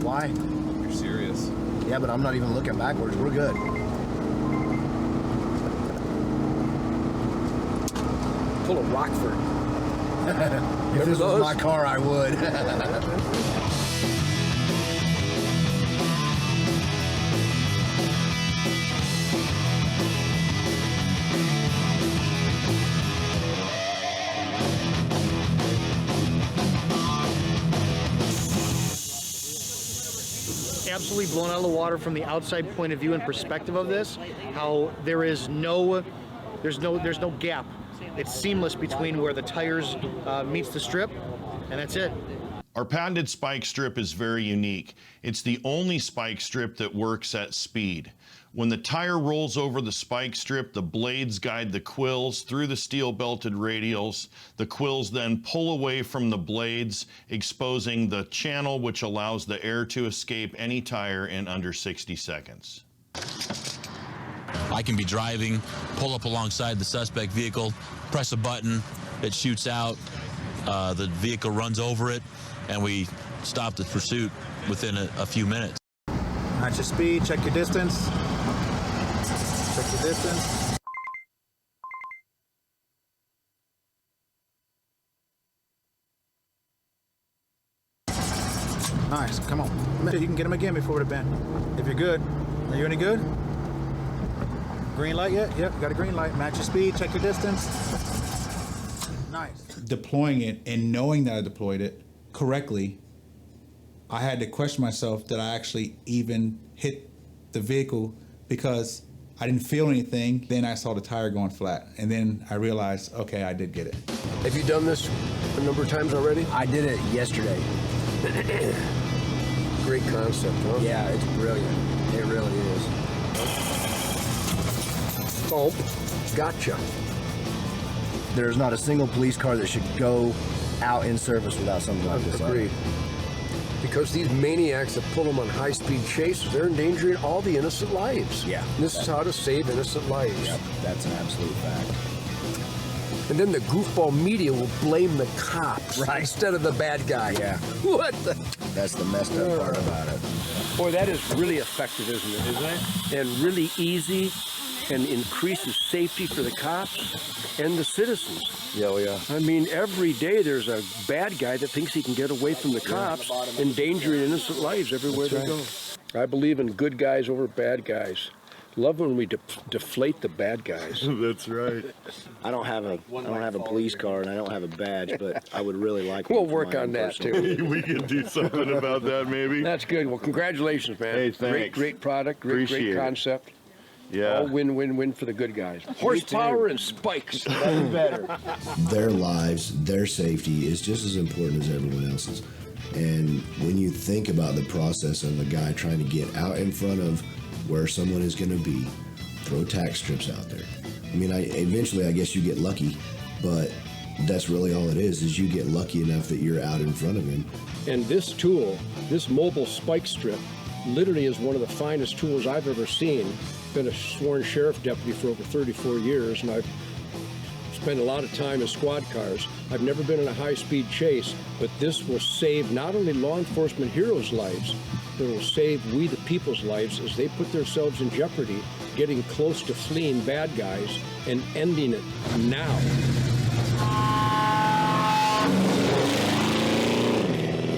Why? You're serious. Yeah, but I'm not even looking backwards. We're good. Full of Rockford. If this was my car, I would. Absolutely blown out of the water from the outside point of view and perspective of this. How there's no gap. It's seamless between where the tires meets the strip, and that's it. Our patented spike strip is very unique. It's the only spike strip that works at speed. When the tire rolls over the spike strip, the blades guide the quills through the steel-belted radials. The quills then pull away from the blades, exposing the channel which allows the air to escape any tire in under 60 seconds. I can be driving, pull up alongside the suspect vehicle, press a button, it shoots out, the vehicle runs over it, and we stop the pursuit within a few minutes. Watch your speed, check your distance. Check your distance. Nice, come on. You can get him again before the bend. If you're good. Are you any good? Green light yet? Yep, got a green light. Match your speed, check your distance. Nice. Deploying it and knowing that I deployed it correctly, I had to question myself that I actually even hit the vehicle because I didn't feel anything. Then I saw the tire going flat, and then I realized, okay, I did get it. Have you done this a number of times already? I did it yesterday. Great concept, huh? Yeah, it's brilliant. It really is. Oh, gotcha. There's not a single police car that should go out in service without something like this. Agreed. Because these maniacs that pull them on high-speed chases, they're endangering all the innocent lives. Yeah. This is how to save innocent lives. Yep, that's an absolute fact. And then the goofball media will blame the cops instead of the bad guy. Yeah. What the? That's the messed up part about it. Boy, that is really effective, isn't it? Isn't it? And really easy and increases safety for the cops and the citizens. Yeah, yeah. I mean, every day there's a bad guy that thinks he can get away from the cops, endangering innocent lives everywhere they go. I believe in good guys over bad guys. Love when we deflate the bad guys. That's right. I don't have a police car and I don't have a badge, but I would really like one. We'll work on that too. We can do something about that, maybe. That's good. Well, congratulations, man. Hey, thanks. Great product. Great concept. Yeah. All win-win-win for the good guys. Horsepower and spikes. Nothing better. Their lives, their safety is just as important as everyone else's. And when you think about the process of a guy trying to get out in front of where someone is going to be, throw tack strips out there. I mean, eventually I guess you get lucky, but that's really all it is you get lucky enough that you're out in front of him. And this tool, this mobile spike strip, literally is one of the finest tools I've ever seen. Been a sworn sheriff deputy for over 34 years, and I've spent a lot of time in squad cars. I've never been in a high-speed chase, but this will save not only law enforcement heroes' lives, but it will save we the people's lives as they put themselves in jeopardy, getting close to fleeing bad guys and ending it now.